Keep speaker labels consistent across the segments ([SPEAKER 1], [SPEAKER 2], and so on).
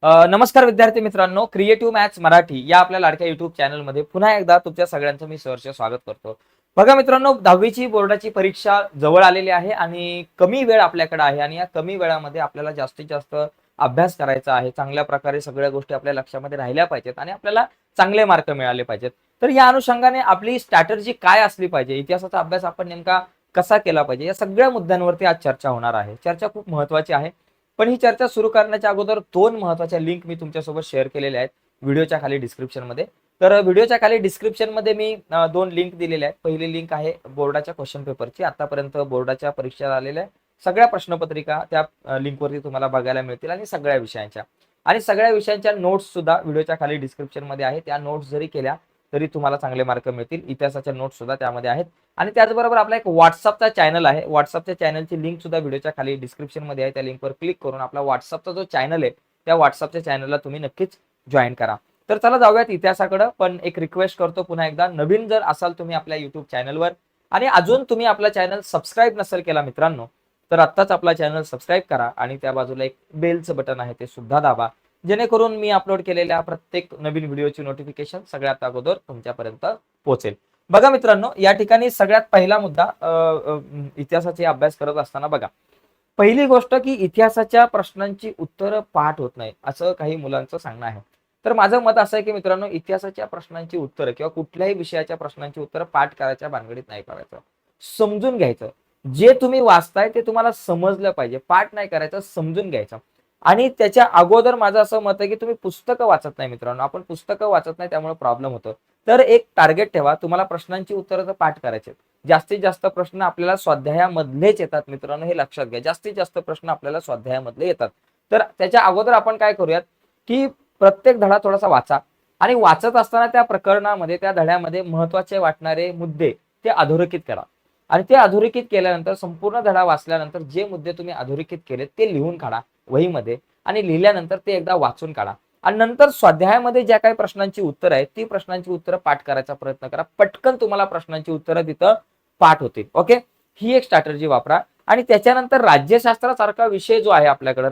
[SPEAKER 1] नमस्कार विद्यार्थी मित्रांनो, क्रिएटिव्ह मॅथ्स मराठी या आपल्या लाडक्या युट्यूब चॅनलमध्ये पुन्हा एकदा तुमच्या सगळ्यांचं मी सहर्ष स्वागत करतो. बघा मित्रांनो, 10वीची बोर्डाची परीक्षा जवळ आलेली आहे आणि कमी वेळ आपल्याकडे आहे आणि या कमी वेळामध्ये आपल्याला जास्तीत जास्त अभ्यास करायचा आहे. चांगल्या प्रकारे सगळ्या गोष्टी आपल्या लक्षामध्ये राहिल्या पाहिजेत आणि आपल्याला चांगले मार्क मिळाले पाहिजेत. तर या अनुषंगाने आपली स्ट्रॅटेजी काय असली पाहिजे, इतिहासाचा अभ्यास आपण नेमका कसा केला पाहिजे, या सगळ्या मुद्द्यांवरती आज चर्चा होणार आहे. चर्चा खूप महत्त्वाची आहे. पण ही चर्चा सुरू करण्याच्या अगोदर दोन महत्त्वाच्या लिंक मी तुमच्यासोबत शेअर केलेल्या आहेत व्हिडिओच्या खाली डिस्क्रिप्शनमध्ये. तर व्हिडिओच्या खाली डिस्क्रिप्शनमध्ये मी दोन लिंक दिलेल्या आहेत. पहिली लिंक आहे बोर्डाच्या क्वेश्चन पेपरची. आतापर्यंत बोर्डाच्या परीक्षा आलेल्या सगळ्या प्रश्नपत्रिका त्या लिंकवरती तुम्हाला बघायला मिळतील आणि सगळ्या विषयांच्या नोट्स सुद्धा व्हिडिओच्या खाली डिस्क्रिप्शनमध्ये आहे. त्या नोट्स जरी केल्या तरी तुम्हाला चांगले मार्क मिळतील. इतिहासाच्या नोट्स सुद्धा त्यामध्ये आहेत. आणि त्याचबरोबर आपला एक व्हॉट्सअपचा चॅनल आहे. व्हॉट्सअपच्या चॅनलची लिंक सुद्धा व्हिडिओच्या खाली डिस्क्रिप्शनमध्ये आहे. त्या लिंकवर क्लिक करून आपला व्हॉट्सअपचा जो चॅनल आहे त्या व्हॉट्सअपच्या चॅनलला तुम्ही नक्कीच जॉईन करा. तर चला जाऊयात इतिहासाकडे. पण एक रिक्वेस्ट करतो पुन्हा एकदा, नवीन जर असाल तुम्ही आपल्या युट्यूब चॅनलवर आणि अजून तुम्ही आपला चॅनल सबस्क्राईब नसेल केला मित्रांनो, तर आत्ताच आपला चॅनल सबस्क्राईब करा आणि त्या बाजूला एक बेलचं बटन आहे ते सुद्धा दाबा, जेणेकरून मी अपलोड केलेल्या प्रत्येक नवीन व्हिडिओची नोटिफिकेशन सगळ्यात अगोदर तुमच्यापर्यंत पोहोचेल. बघा मित्रांनो, या ठिकाणी सगळ्यात पहिला मुद्दा इतिहासाचा अभ्यास करत असताना बघा, पहिली गोष्ट की इतिहासाच्या प्रश्नांची उत्तरं पाठ होत नाही असं काही मुलांचं सांगणं आहे. तर माझं मत असं आहे की मित्रांनो, इतिहासाच्या प्रश्नांची उत्तरं किंवा कुठल्याही विषयाच्या प्रश्नांची उत्तरं पाठ करायच्या भानगडीत नाही करायचं. समजून घ्यायचं. जे तुम्ही वाचताय ते तुम्हाला समजलं पाहिजे. पाठ नाही करायचं, समजून घ्यायचं. आणि त्याच्या अगोदर माझं असं मत आहे की तुम्ही पुस्तकं वाचत नाही मित्रांनो. आपण पुस्तकं वाचत नाही त्यामुळे प्रॉब्लेम होतो. तर एक टार्गेट ठेवा, तुम्हाला प्रश्नांची उत्तरं तर पाठ करायचे. जास्तीत जास्त प्रश्न आपल्याला स्वाध्यायामधलेच येतात मित्रांनो, हे लक्षात घ्या. जास्तीत जास्त प्रश्न आपल्याला स्वाध्यायामधले येतात. तर त्याच्या अगोदर आपण काय करूयात की प्रत्येक धडा थोडासा वाचा आणि वाचत असताना त्या प्रकरणामध्ये त्या धड्यामध्ये महत्वाचे वाटणारे मुद्दे ते अधोरेखित करा. आणि ते अधोरेखित केल्यानंतर संपूर्ण धडा वाचल्यानंतर जे मुद्दे तुम्ही अधोरेखित केले ते लिहून काढा वहीमध्ये आणि लिहिल्यानंतर ते एकदा वाचून काढा. आणि नंतर स्वाध्यायामध्ये ज्या काही प्रश्नांची उत्तरं आहेत ती प्रश्नांची उत्तरं पाठ करायचा प्रयत्न करा. पटकन तुम्हाला प्रश्नांची उत्तरं तिथं पाठ होतील. ओके, ही एक स्ट्रॅटेजी वापरा. आणि त्याच्यानंतर राज्यशास्त्रासारखा विषय जो आहे आपल्याकडे,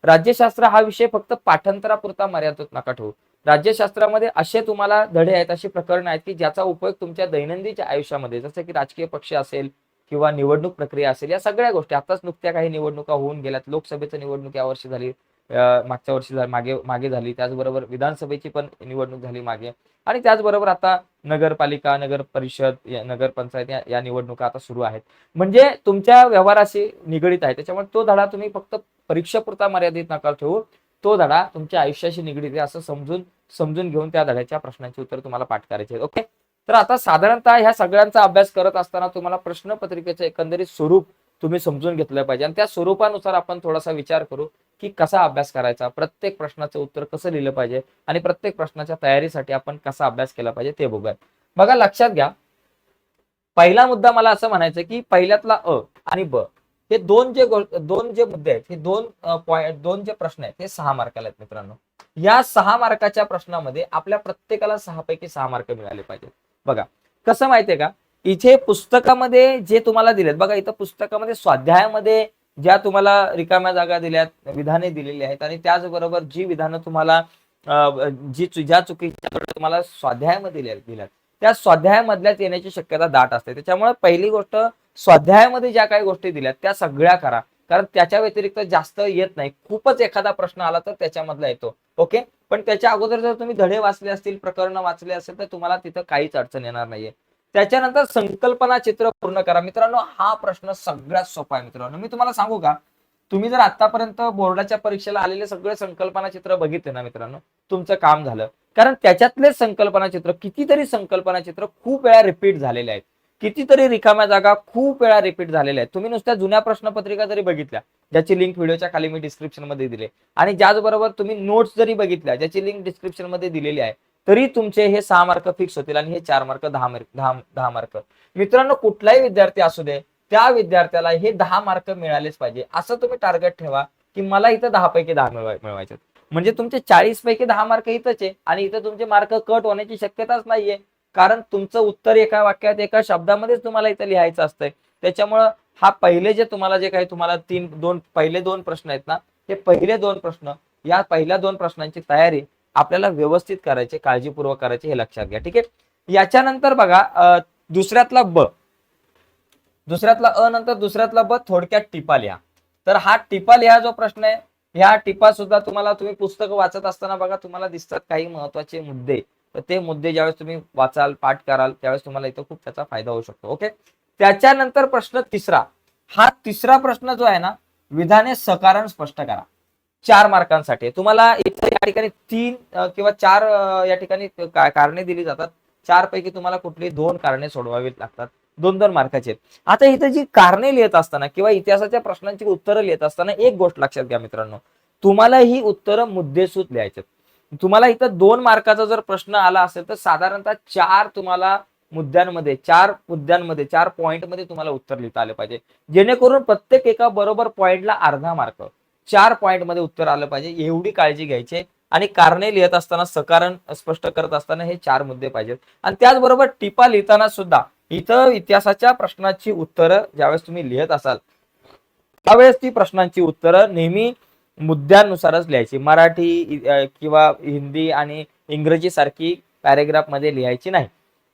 [SPEAKER 1] राज्यशास्त्र हा विषय फक्त पाठांतरापुरता मर्यादित नका ठेवू. राज्यशास्त्रामध्ये असे तुम्हाला धडे आहेत, अशी प्रकरणं आहेत की ज्याचा उपयोग तुमच्या दैनंदिन आयुष्यामध्ये, जसं की राजकीय पक्ष असेल किंवा निवडणूक प्रक्रिया असेल, या सगळ्या गोष्टी. आताच नुकत्या काही निवडणुका होऊन गेल्यात. लोकसभेची निवडणूक यावर्षी झाली, मागच्या वर्षी मागे झाली. त्याचबरोबर विधानसभेची पण निवडणूक झाली मागे. आणि त्याचबरोबर आता नगरपालिका, नगर परिषद, नगरपंचायत या निवडणुका आता सुरू आहेत. म्हणजे तुमच्या व्यवहाराशी निगडीत आहे. त्याच्यामुळे तो धडा तुम्ही फक्त परीक्षेपुरता मर्यादित नका ठेवू. तो धडा तुमच्या आयुष्याशी निगडीत आहे असं समजून घेऊन त्या धड्याच्या प्रश्नांची उत्तर तुम्हाला पाठ करायची आहेत. ओके, तर आता साधारणतः ह्या सगळ्यांचा अभ्यास करत असताना तुम्हाला प्रश्नपत्रिकेचं एकंदरीत स्वरूप तुम्ही समजून घेतलं पाहिजे. आणि त्या स्वरूपानुसार आपण थोडासा विचार करू की कसा अभ्यास करायचा, प्रत्येक प्रश्नाचं उत्तर कसं लिहिलं पाहिजे आणि प्रत्येक प्रश्नाच्या तयारीसाठी आपण कसा अभ्यास केला पाहिजे ते बघूया. बघा, लक्षात घ्या, पहिला मुद्दा मला असं म्हणायचं की पहिल्यातला अ आणि ब हे दोन जे मुद्दे आहेत, हे दोन जे प्रश्न आहेत, हे 6 मार्काला आहेत मित्रांनो. या 6 मार्काच्या प्रश्नामध्ये आपल्या प्रत्येकाला 6 पैकी 6 मार्क मिळाले पाहिजेत. बघा कसं माहितीये का, इथे पुस्तकामध्ये जे तुम्हाला दिलेत, बघा इथं पुस्तकामध्ये स्वाध्यायामध्ये ज्या तुम्हाला रिकाम्या जागा दिल्यात, विधाने दिलेली आहेत आणि त्याचबरोबर जी विधानं तुम्हाला ज्या चुकीच्या तुम्हाला स्वाध्यायामध्ये दिल्यात त्या स्वाध्यायामधल्याच येण्याची शक्यता दाट असते. त्याच्यामुळे पहिली गोष्ट, स्वाध्यायामध्ये ज्या काही गोष्टी दिल्यात त्या सगळ्या करा, कारण त्याच्या व्यतिरिक्त जास्त येत नाही. खूपच एखादा प्रश्न आला तर त्याच्यामधला येतो. ओके, पण त्याच्या अगोदर जर तुम्ही धडे वाचले असतील, प्रकरण वाचले असेल, तर तुम्हाला तिथं काहीच अडचण येणार नाहीये. त्याच्यानंतर संकल्पना चित्र पूर्ण करा. मित्रांनो, हा प्रश्न सगळ्यात सोपा आहे मित्रांनो. मी तुम्हाला सांगू का, तुम्ही जर आतापर्यंत बोर्डाच्या परीक्षेला आलेले सगळे संकल्पना चित्र बघितले ना मित्रांनो, तुमचं काम झालं. कारण त्याच्यातले संकल्पना चित्र, कितीतरी संकल्पना चित्र खूप वेळा रिपीट झालेले आहेत. कितीतरी रिकाम्या जागा खूप वेळा रिपीट झालेल्या आहेत. तुम्ही नुसत्या जुन्या प्रश्नपत्रिका जरी बघितल्या, ज्याची लिंक व्हिडिओच्या खाली मी डिस्क्रिप्शन मध्ये दिली, आणि त्याचबरोबर तुम्ही नोट्स जरी बघितल्या, ज्याची लिंक डिस्क्रिप्शन मध्ये दिलेली आहे, तरी तुमचे हे 6 मार्क फिक्स होतील आणि हे 4 मार्क 10 मार्क. मित्रांनो, कुठलाही विद्यार्थी असू दे, त्या विद्यार्थ्याला हे 10 मार्क मिळालेच पाहिजे असं तुम्ही टार्गेट ठेवा की मला इथं 10 पैकी 10 मिळवायचे. म्हणजे तुमचे 40 पैकी 10 मार्क इथंच आहे आणि इथं तुमचे मार्क कट होण्याची शक्यताच नाहीये, कारण तुमचं उत्तर एका वाक्यात, एका शब्दामध्येच तुम्हाला इथं लिहायचं असतंय. त्याच्यामुळं हा पहिले जे काही तुम्हाला पहिले दोन प्रश्न आहेत ना, हे पहिले दोन प्रश्न या पहिल्या 2 प्रश्नांची तयारी आपल्याला व्यवस्थित करायची, काळजीपूर्वक करायची, हे लक्षात घ्या. ठीक आहे. याच्यानंतर बघा दुसऱ्यातला अ नंतर दुसऱ्यातला ब थोडक्यात टिपा लिहा. तर हा टिपा लिहा जो प्रश्न आहे, ह्या टिपा सुद्धा तुम्ही पुस्तक वाचत असताना बघा तुम्हाला दिसतात काही महत्वाचे मुद्दे. तर ते मुद्दे ज्यावेळेस तुम्ही वाचाल, पाठ कराल, त्यावेळेस तुम्हाला इथं खूप त्याचा फायदा होऊ शकतो. ओके. त्याच्यानंतर प्रश्न तिसरा. हा तिसरा प्रश्न जो आहे ना, विधाने सकारण स्पष्ट करा. 4 मार्कांसाठी तुम्हाला इथं या ठिकाणी 3 किंवा 4 या ठिकाणी कारणे दिली जातात. 4 पैकी तुम्हाला कुठली 2 कारणे सोडवावी लागतात. 2-2 मार्काचे. आता इथं जी कारणे लिहित असताना किंवा इतिहासाच्या प्रश्नांची उत्तरं लिहित असताना एक गोष्ट लक्षात घ्या मित्रांनो, तुम्हाला ही उत्तरं मुद्देसूद लिहायचे. तुम्हाला इथं 2 मार्काचा जर प्रश्न आला असेल तर साधारणतः 4 तुम्हाला मुद्द्यांमध्ये 4 पॉइंटमध्ये तुम्हाला उत्तर लिहिता आले पाहिजे, जेणेकरून प्रत्येक एका बरोबर पॉइंटला अर्धा मार्क, 4 पॉइंटमध्ये उत्तर आलं पाहिजे, एवढी काळजी घ्यायची. आणि कारणे लिहित असताना, सकारण स्पष्ट करत असताना हे 4 मुद्दे पाहिजेत. आणि त्याचबरोबर टिपा लिहिताना सुद्धा इथं इतिहासाच्या प्रश्नाची उत्तरं ज्यावेळेस तुम्ही लिहित असाल त्यावेळेस ती प्रश्नांची उत्तरं नेहमी मुद्द्यानुसारच लिहायची. मराठी किंवा हिंदी आणि इंग्रजी सारखी पॅरेग्राफ मध्ये लिहायची नाही.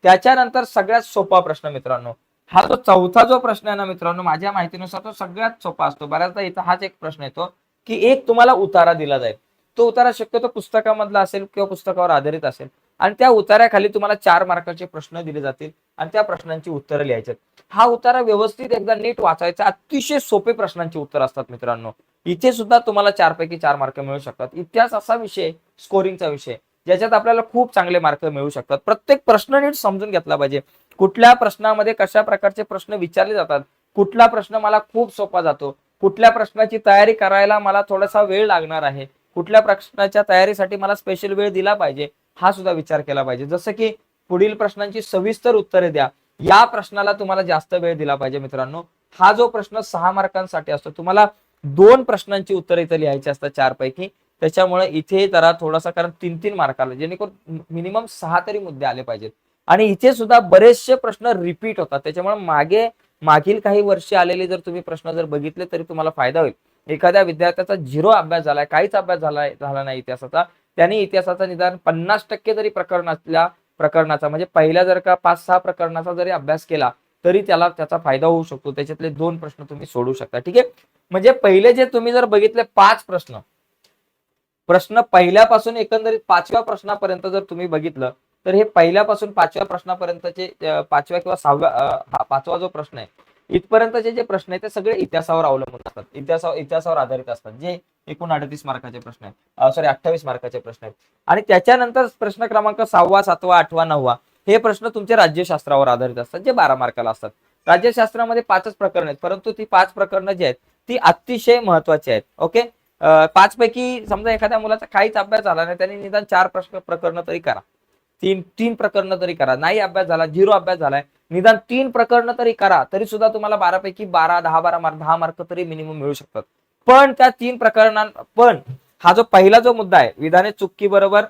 [SPEAKER 1] त्याच्यानंतर सगळ्यात सोपा प्रश्न मित्रांनो, हा जो चौथा जो प्रश्न आहे ना मित्रांनो, माझ्या माहितीनुसार तो सगळ्यात सोपा असतो. बऱ्याचदा इथं हाच एक प्रश्न येतो की एक तुम्हाला उतारा दिला जाईल. तो उतारा शक्यतो पुस्तकामधला असेल किंवा पुस्तकावर आधारित असेल आणि त्या उतार्याखाली तुम्हाला 4 मार्काचे प्रश्न दिले जातील आणि त्या प्रश्नांची उत्तरं लिहायची. हा उतारा व्यवस्थित एकदा नीट वाचायचा. अतिशय सोपे प्रश्नांची उत्तर असतात मित्रांनो. इथे सुद्धा तुम्हाला 4 पैकी 4 मार्क मिळू शकतात. इतिहास असा विषय, स्कोरिंगचा विषय, ज्याच्यात आपल्याला खूप चांगले मार्क मिळू शकतात. प्रत्येक प्रश्न नीट समजून घेतला पाहिजे. कुठल्या प्रश्नामध्ये कशा प्रकारचे प्रश्न विचारले जातात, कुठला प्रश्न मला खूप सोपा जातो, कुठल्या प्रश्नाची तयारी करायला मला थोडासा वेळ लागणार आहे, कुठल्या प्रश्नाच्या तयारीसाठी मला स्पेशल वेळ दिला पाहिजे, हा सुद्धा विचार केला पाहिजे. जसं की पुढील प्रश्नांची सविस्तर उत्तरे द्या, या प्रश्नाला तुम्हाला जास्त वेळ दिला पाहिजे मित्रांनो. हा जो प्रश्न 6 मार्कांसाठी असतो, तुम्हाला 2 प्रश्नांची उत्तरे इथे लिहायची असतात 4 पैकी. त्याच्यामुळे इथे जरा थोडासा, कारण 3-3 मार्काला, जेणेकरून मिनिमम 6 तरी मुद्दे आले पाहिजेत. आणि इथे सुद्धा बरेचसे प्रश्न रिपीट होतात. त्याच्यामुळे मागील काही वर्षे आलेले जर तुम्ही प्रश्न जर बघितले तरी तुम्हाला फायदा होईल. एखाद्या विद्यार्थ्याचा 0 अभ्यास झालाय, काहीच अभ्यास झाला नाही इतिहासाचा, त्याने इतिहासाचा निदान 50% जरी प्रकरणाचा म्हणजे पहिल्या जर का 5-6 प्रकरणाचा जरी अभ्यास केला तरी त्याला त्याचा फायदा होऊ शकतो. त्याच्यातले 2 प्रश्न तुम्ही सोडू शकता. ठीक आहे. म्हणजे पहिले जे तुम्ही जर बघितले 5 प्रश्न पहिल्यापासून एकंदरीत 5व्या प्रश्नापर्यंत जर तुम्ही बघितलं तर हे पहिल्यापासून 5व्या प्रश्नापर्यंतचे 5व्या किंवा 6व्या 5वा जो प्रश्न आहे इथपर्यंतचे जे प्रश्न आहेत ते सगळे इतिहासावर अवलंबून असतात. इतिहासावर आधारित असतात, जे एकूण 38 मार्काचे प्रश्न आहेत. 28 मार्काचे प्रश्न आहेत. आणि त्याच्यानंतर प्रश्न क्रमांक 6वा, 7वा, 8वा, 9वा हे प्रश्न तुमचे राज्यशास्त्रावर आधारित असतात, जे 12 मार्काला असतात. राज्यशास्त्रामध्ये 5च प्रकरण आहेत, परंतु ती 5 प्रकरणं जी आहेत ती अतिशय महत्वाची आहेत. ओके. 5 पैकी समजा एखाद्या मुलाचा काहीच अभ्यास झाला नाही, त्याने निदान 4 प्रकरण तरी करा, 3 प्रकरण तरी करा. नाही अभ्यास झाला, 0 अभ्यास झालाय, निदान 3 प्रकरण तरी करा, तरी सुद्धा तुम्हाला 12 पैकी 12, 10 मार्क, 10 मार्क तरी मिनिमम मिळू शकतात. पण त्या 3 प्रकरणां हा जो पहिला जो मुद्दा आहे, विधाने चुकी बरोबर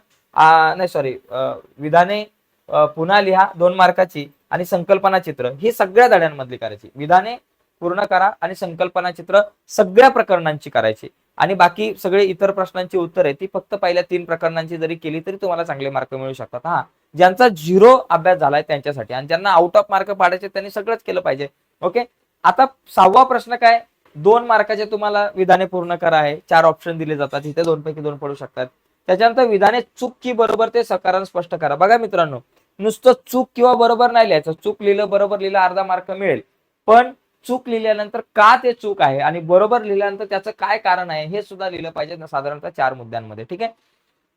[SPEAKER 1] विधाने पुन्हा लिहा 2 मार्काची आणि संकल्पना चित्र ही सगळ्या धड्यांमधली करायची. विधाने पूर्ण करा आणि संकल्पना चित्र सगळ्या प्रकरणांची करायची. आणि बाकी सगळे इतर प्रश्नांची उत्तर आहे ती फक्त पहिल्या 3 प्रकरणांची जरी केली तरी तुम्हाला चांगले मार्क मिळू शकतात. हा, ज्यांचा 0 अभ्यास झालाय त्यांच्यासाठी, आणि ज्यांना आउट ऑफ मार्क पाडायचे त्यांनी सगळंच केलं पाहिजे. ओके. आता 6वा प्रश्न काय, 2 मार्काचे तुम्हाला विधाने पूर्ण करा आहे. 4 ऑप्शन दिले जातात, इथे 2 पैकी 2 पडू शकतात. त्याच्यानंतर विधाने चूक की बरोबर ते सकारण स्पष्ट करा. बघा मित्रांनो, नुसतं चूक किंवा बरोबर नाही लिहायचं. चूक लिहिलं, बरोबर लिहिलं, अर्धा मार्क मिळेल. पण चूक लिहिल्यानंतर का ते चूक आहे आणि बरोबर लिहिल्यानंतर त्याचं काय कारण आहे हे सुद्धा लिहिलं पाहिजे, साधारणतः 4 मुद्द्यांमध्ये. ठीक आहे.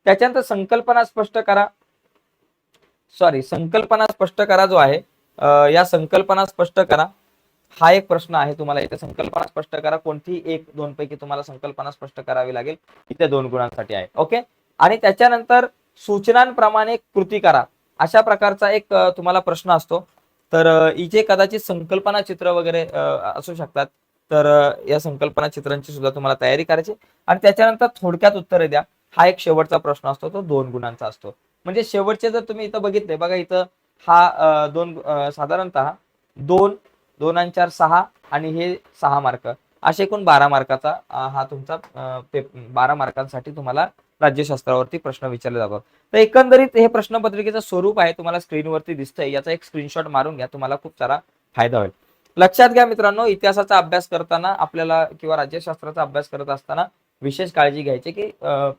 [SPEAKER 1] त्याच्यानंतर संकल्पना स्पष्ट करा जो आहे, या संकल्पना स्पष्ट करा हा एक प्रश्न आहे. तुम्हाला इथे संकल्पना स्पष्ट करा, कोणती 1-2 पैकी तुम्हाला संकल्पना स्पष्ट करावी लागेल. इथे 2 गुणांसाठी आहे. ओके. आणि त्याच्यानंतर सूचनांप्रमाणे कृती करा, अशा प्रकारचा एक तुम्हाला प्रश्न असतो. तर इथे कदाचित संकल्पना चित्र वगैरे असू शकतात. तर या संकल्पना चित्रांची सुद्धा तुम्हाला तयारी करायची. आणि त्याच्यानंतर थोडक्यात उत्तरे द्या, हा एक शेवटचा प्रश्न असतो, तो 2 गुणांचा असतो. म्हणजे शेवटचे जर तुम्ही इथं बघितले, बघा इथं हा साधारणतः 2, 2 आणि 4 6 आणि हे 6 मार्क. असे एकूण 12 मार्काचा हा तुमचा 12 मार्कांसाठी तुम्हाला राज्यशास्त्रावरती प्रश्न विचारले जातात. तर एकंदरीत हे प्रश्नपत्रिकेचं स्वरूप आहे, तुम्हाला स्क्रीनवरती दिसतंय. याचा एक स्क्रीनशॉट मारून घ्या, तुम्हाला खूप सारा फायदा होईल. लक्षात घ्या मित्रांनो, इतिहासाचा अभ्यास करताना आपल्याला किंवा राज्यशास्त्राचा अभ्यास करत असताना विशेष काळजी घ्यायची की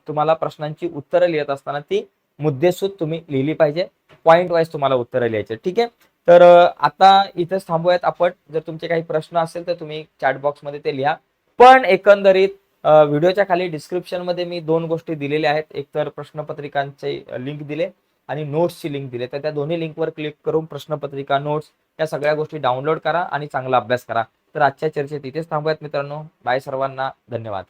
[SPEAKER 1] तुम्हाला प्रश्नांची उत्तरं लिहित असताना ती मुद्देसूद तुम्ही लिहिली पाहिजे. पॉइंट वाईज तुम्हाला उत्तरं लिहायचे. ठीक आहे. तर आता इथेच थांबूयात आपण. जर तुमचे काही प्रश्न असेल तर तुम्ही चॅट बॉक्समध्ये ते लिहा. पण एकंदरीत व्हिडिओच्या खाली डिस्क्रिप्शन मध्ये मी 2 गोष्टी दिलेल्या आहेत. एक तर प्रश्नपत्रिकांचे लिंक दिले आणि नोट्सची लिंक दिली. तर त्या दोन्ही लिंकवर क्लिक करून प्रश्नपत्रिका, नोट्स या सगळ्या गोष्टी डाउनलोड करा आणि चांगला अभ्यास करा. तर आजच्या चर्चेत इथेच थांबूयात मित्रांनो. बाय सर्वांना. धन्यवाद.